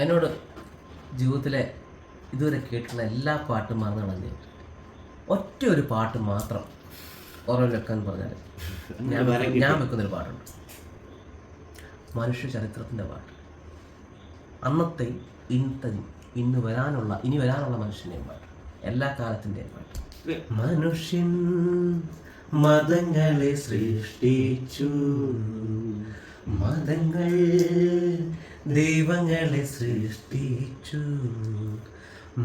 എന്നോട് ജീവിതത്തിലെ ഇതുവരെ കേട്ടിട്ടുള്ള എല്ലാ പാട്ടും മറന്നു കളഞ്ഞ് ഒറ്റ ഒരു പാട്ട് മാത്രം ഓരോ വെക്കാന്ന് പറഞ്ഞാൽ ഞാൻ വെക്കുന്നൊരു പാട്ടുണ്ട്. മനുഷ്യ ചരിത്രത്തിൻ്റെ പാട്ട്. അന്നത്തെയും ഇന്നത്തെയും ഇനി വരാനുള്ള മനുഷ്യൻ്റെയും പാട്ട്, എല്ലാ കാലത്തിൻ്റെയും പാട്ട്. മനുഷ്യൻ മതങ്ങളെ സൃഷ്ടിച്ചു, മതങ്ങൾ ദൈവങ്ങളെ സൃഷ്ടിച്ചു,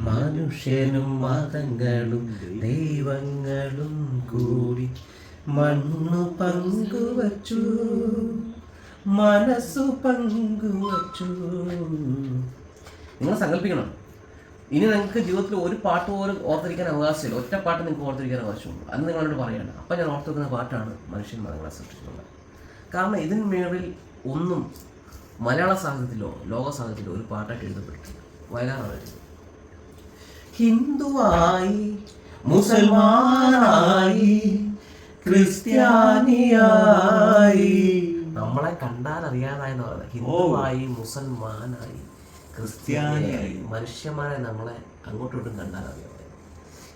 മനുഷ്യനും മതങ്ങളും ദൈവങ്ങളും കൂടി മണ്ണു പങ്കുവച്ചു, മനസ്സു പങ്കുവച്ചു. നിങ്ങൾ സങ്കല്പിക്കണം, ഇനി നിങ്ങൾക്ക് ജീവിതത്തിൽ ഒരു പാട്ട് പോലും ഓർത്തിരിക്കാൻ അവകാശമില്ല. ഒറ്റ പാട്ട് നിങ്ങൾക്ക് ഓർത്തിരിക്കാൻ അവകാശമുള്ളൂ. അന്ന് നിങ്ങളോട് പറയണം. അപ്പം ഞാൻ ഓർത്തിരിക്കുന്ന പാട്ടാണ് മനുഷ്യൻ മതങ്ങളെ സൃഷ്ടിച്ചിട്ടുള്ളത്. കാരണം ഇതിന് മേളിൽ ഒന്നും മലയാള സാഹിത്യത്തിലോ ലോക സാഹിത്യത്തിലോ ഒരു പാട്ടായിട്ട് എഴുതപ്പെട്ടിട്ടില്ല. വയലാറാണ് എഴുതിയത്. ഹിന്ദുവായി, മുസൽമാനായി, ക്രിസ്ത്യാനിയായി, നമ്മളെ കണ്ടാൽ അറിയാതായെന്ന് പറയുന്നത്. ഹിന്ദുവായി, മുസൽമാനായി, ക്രിസ്ത്യാനിയായി, മനുഷ്യന്മാരെ നമ്മളെ അങ്ങോട്ടും കണ്ടാൽ അറിയാതെ.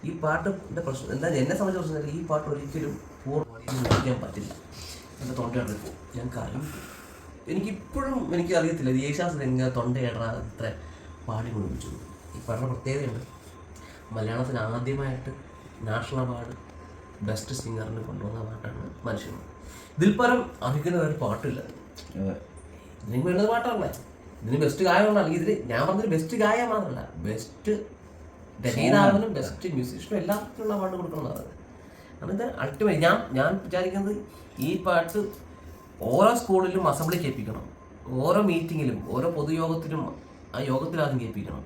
ഈ പാട്ടിൻ്റെ പ്രശ്നം എന്താ, എന്നെ സംബന്ധിച്ച പ്രശ്നം ഈ പാട്ട് ഒരിക്കലും പൂർണ്ണ പറ്റില്ല. എൻ്റെ തൊണ്ടയുടെ പോകും. ഞാൻ കാര്യം എനിക്കിപ്പോഴും അറിയത്തില്ല യേശുദാസ് എങ്ങനെ തൊണ്ടയിടാ ഇത്ര പാടി മുഴുമിച്ചു. ഈ പാട്ടിൻ്റെ പ്രത്യേകതയുണ്ട്. മലയാളത്തിന് ആദ്യമായിട്ട് നാഷണൽ അവാർഡ് ബെസ്റ്റ് സിംഗറിന് കൊണ്ടുവന്ന പാട്ടാണ് മനുഷ്യൻ. ഇതിൽ പരം അർഹിക്കുന്ന ഒരു പാട്ടില്ല. ഇതിന് വേണ്ടത് പാട്ടാണല്ലേ. ഇതിന് ബെസ്റ്റ് ഗായകമാണ്. അല്ലെങ്കിൽ ഇതിൽ ഞാൻ പറഞ്ഞൊരു ബെസ്റ്റ് ഗായക മാത്രമല്ല, ബെസ്റ്റ് രചയിതാവിനും ബെസ്റ്റ് മ്യൂസീഷ്യനും എല്ലാത്തിനുള്ള അവാർഡ് കൊടുക്കണമെന്നാണ്. കാരണം ഇത് അൾട്ടിമേറ്റ്. ഞാൻ വിചാരിക്കുന്നത് ഈ പാട്ട് ഓരോ സ്കൂളിലും അസംബ്ലി കേൾപ്പിക്കണം, ഓരോ മീറ്റിങ്ങിലും ഓരോ പൊതുയോഗത്തിലും ആ യോഗത്തിൽ ആദ്യം കേൾപ്പിക്കണം.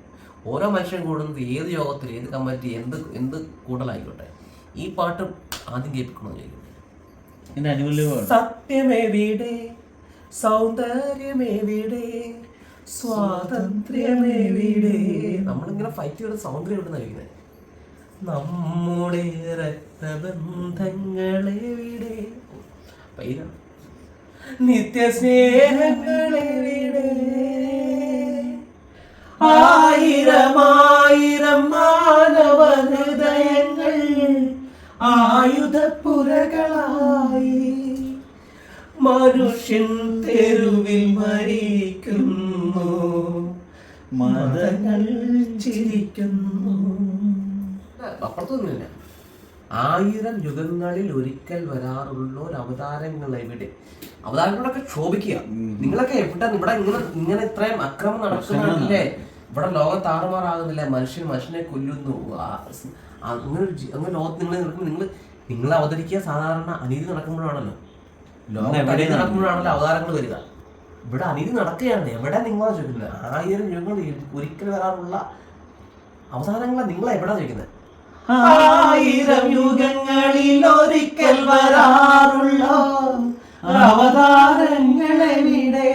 ഓരോ മനുഷ്യൻ കൂടുന്നത് ഏത് യോഗത്തിൽ, ഏത് കമ്മിറ്റി, എന്ത് കൂടലായിക്കോട്ടെ, ഈ പാട്ട് ആദ്യം കേൾപ്പിക്കണമെന്ന് ചോദിക്കും. സത്യമേവിടെ, സൗന്ദര്യമേവിടെ, സ്വാതന്ത്ര്യമേവിടെ. നമ്മളിങ്ങനെ ഫൈറ്റ് ചെയ്ത് സൗന്ദര്യം എവിടെ നൽകുന്നത്? നമ്മുടെ രക്തബന്ധങ്ങളെവിടെ, നിത്യസ്നേഹങ്ങളെവിടെ, ആയിരം മാനവ ഹൃദയങ്ങൾ ആയുധപ്പുരകളായി, മനുഷ്യൻ തെരുവിൽ മരിക്കുന്നു, മതങ്ങൾ ചിരിക്കുന്നു. അപ്പുറത്തൊന്നുമില്ല. 1000 യുഗങ്ങളിൽ ഒരിക്കൽ വരാറുള്ള ഒരു അവതാരങ്ങൾ എവിടെ? അവതാരങ്ങളൊക്കെ ക്ഷോഭിക്കുക. നിങ്ങളൊക്കെ എവിടെ? ഇവിടെ ഇങ്ങനെ ഇത്രയും അക്രമം നടക്കുന്നില്ലേ? ഇവിടെ ലോകം താറുമാറാകുന്നില്ല, മനുഷ്യനെ കൊല്ലുന്നു. അങ്ങനെ ലോകത്ത് നിങ്ങൾ അവതരിക്കുക. സാധാരണ അനീതി നടക്കുമ്പോഴാണല്ലോ, ലോകം നടക്കുമ്പോഴാണല്ലോ അവതാരങ്ങൾ വരിക. ഇവിടെ അനീതി നടക്കുകയാണ്. എവിടെ നിങ്ങളാ ചോദിക്കുന്നത്? 1000 യുഗങ്ങളിൽ ഒരിക്കൽ വരാറുള്ള അവതാരങ്ങളെ നിങ്ങളെ എവിടാ ചോദിക്കുന്നത്? 1000 യുഗങ്ങളിൽ ഒരിക്കൽ വരാറുള്ള അവതാരങ്ങളെവിടെ?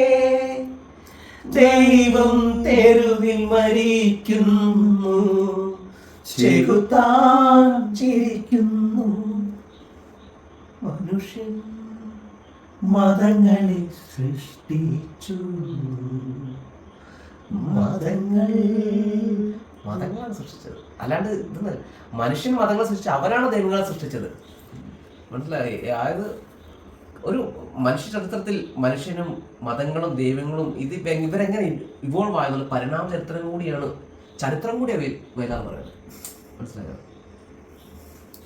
ദൈവം തെരുവിൽ മരിക്കുന്നു, ചെകുത്താൻ ചിരിക്കുന്നു, മനുഷ്യൻ മതങ്ങളെ സൃഷ്ടിച്ചു, മതങ്ങളാണ് സൃഷ്ടിച്ചത്. അല്ലാണ്ട് ഇതൊന്നും മനുഷ്യൻ മതങ്ങളെ സൃഷ്ടിച്ചു, അവരാണ് ദൈവങ്ങളെ സൃഷ്ടിച്ചത്. മനസ്സിലായി? അതായത് ഒരു മനുഷ്യ ചരിത്രത്തിൽ മനുഷ്യനും മതങ്ങളും ദൈവങ്ങളും ഇവരെങ്ങനെ ഇവോൾവ് ആയതുള്ള പരിണാമ ചരിത്രം കൂടിയാണ് വരാൻ പറയുന്നത്. മനസ്സിലായോ?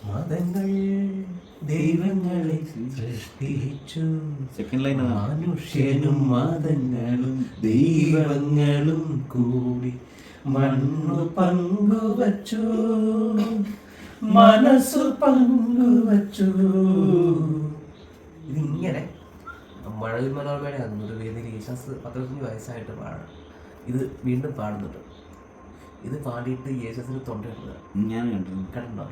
മതങ്ങൾ ദൈവങ്ങളെ സൃഷ്ടിച്ചു, മനുഷ്യനും മതങ്ങളും ദൈവങ്ങളും കൂടി മണ്ണു പങ്കുവച്ചു, മനസ്സു പങ്കുവച്ചു. ഇതിങ്ങനെ മഴവിൽ മനോരമയുടെ ഒരു വേദിയിൽ യേശുദാസ് 15 വയസ്സായിട്ട് പാടാം. ഇത് വീണ്ടും പാടുന്നുണ്ട്. ഇത് പാടിയിട്ട് യേശുദാസിന് തൊണ്ടയിടുക. ഞാൻ കണ്ടിട്ടുണ്ടോ?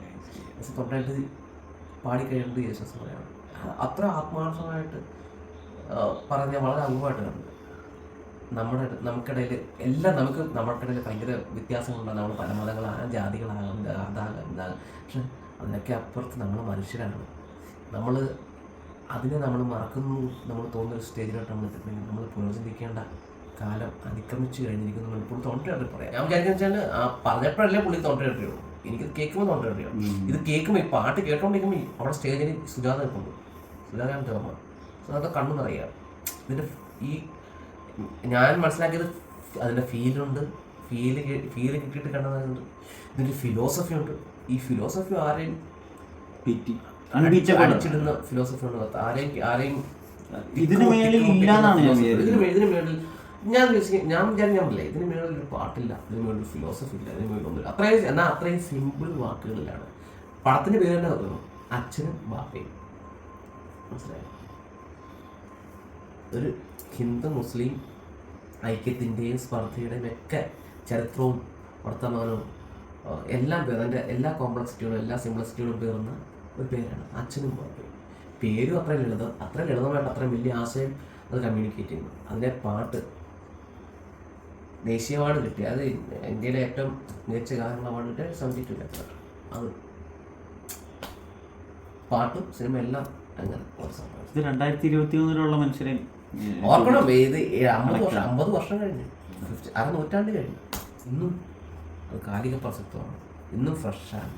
തൊണ്ടയിട്ട് പാടിക്കഴിഞ്ഞിട്ട് യേശുദാസ് പറയണം. അത്ര ആത്മാർത്ഥമായിട്ട് പറഞ്ഞ വളരെ അംഗമായിട്ട് കണ്ടു. നമുക്കിടയിൽ എല്ലാം നമ്മൾക്കിടയിൽ ഭയങ്കര വ്യത്യാസങ്ങളുണ്ടാകും. നമ്മൾ പല മതങ്ങളാകാം, ജാതികളാകാം, അതാകാം ഇതാകാം. പക്ഷെ അതിനൊക്കെ അപ്പുറത്ത് നമ്മൾ മനുഷ്യരാണ്. അതിനെ നമ്മൾ മറക്കുന്നു. നമ്മൾ തോന്നുന്നൊരു സ്റ്റേജിലോട്ട് നമ്മൾ എത്തിയിട്ടുണ്ടെങ്കിൽ നമ്മൾ പുനർചിന്തിക്കേണ്ട കാലം അതിക്രമിച്ചു കഴിഞ്ഞിരിക്കുന്നു പുള്ളി തൊണ്ടയായിട്ട് പറയാം. ഞാൻ വിചാരിക്കുന്ന വെച്ചാൽ പറഞ്ഞപ്പോഴല്ലേ പുള്ളി തൊണ്ടയായിട്ടുള്ളൂ. എനിക്കിത് കേൾക്കുമ്പോൾ തൊണ്ടയായിട്ടാണ്. ഇത് കേൾക്കുമ്പോൾ ഈ പാട്ട് കേട്ടോണ്ടിരിക്കുമ്പോൾ അവിടെ സ്റ്റേജിൽ സുജാത നിൽക്കുന്നു, സുജാതയാണ് തോമ. സുജാത കണ്ണു നിറയുക. ഇതിൻ്റെ ഈ ഞാൻ മനസ്സിലാക്കിയത് അതിൻ്റെ ഫീലുണ്ട്, ഫീല് കിട്ടിയിട്ട് കണ്ടതുണ്ട്. ഇതിൻ്റെ ഫിലോസഫി ഉണ്ട്. ഈ ഫിലോസഫി ആരെയും അടിച്ചിടുന്ന ഫിലോസഫി ഉണ്ട്. ആരെയും ഇതിന് മേളിൽ ഇല്ലാന്നാണ് ഇതിന് മേളിൽ ഞാൻ പറഞ്ഞില്ലേ, ഇതിന് മേളിൽ ഒരു പാട്ടില്ല, ഇതിന് മേളിൽ ഫിലോസഫി ഇല്ല, ഇതിന് മേളിൽ ഒന്നുമില്ല. അത്രയും സിമ്പിൾ വാക്കുകളിലാണ്. പടത്തിന്റെ പേര് തന്നെ തോന്നുന്നു, അച്ഛനും ബാപ്പയും. മനസ്സിലായോ? ഒരു ഹിന്ദു മുസ്ലിം ഐക്യത്തിൻ്റെയും സ്പർദ്ധയുടെയും ഒക്കെ ചരിത്രവും വർത്തമാനവും എല്ലാം പേരുടെ എല്ലാ കോംപ്ലക്സിറ്റിയോടും എല്ലാ സിംപ്ലസിറ്റിയോടും പേർന്ന ഒരു പേരാണ് അച്ഛനും ബാപ്പയും. പേരും അത്ര ലളിതമായിട്ട് അത്രയും വലിയ ആശയം അത് കമ്മ്യൂണിക്കേറ്റ് ചെയ്യുന്നു. അതിലെ പാട്ട് ദേശീയ അവാർഡ് കിട്ടി. അത് ഇന്ത്യയിലെ ഏറ്റവും മികച്ച ഗാനങ്ങൾ അവാർഡ് കിട്ടിയ 72 പാട്ട്. അത് പാട്ടും സിനിമ എല്ലാം അങ്ങനെ ഒരു സംഭവം. ഇത് 2023 മനുഷ്യരെ ഓർക്കണം. ഇത് 50 വർഷം കഴിഞ്ഞു, നൂറ്റാണ്ട് കഴിഞ്ഞു. ഇന്നും അത് കാലിക പ്രസക്തമാണ്. ഇന്നും ഫ്രഷാണ്,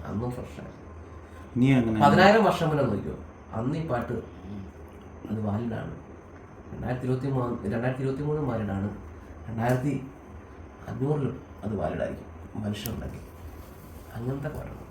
അന്നും ഫ്രഷാണ്. 10,000 വർഷം മുന്നേ നോക്കിയോ, അന്ന് ഈ പാട്ട് അത് വാലിഡാണ്. 2023 വാലിഡാണ്. 2500 അത് വാലിഡായിരിക്കും. മനുഷ്യരുണ്ടാക്കി അങ്ങനത്തെ പാട്ടാണ്.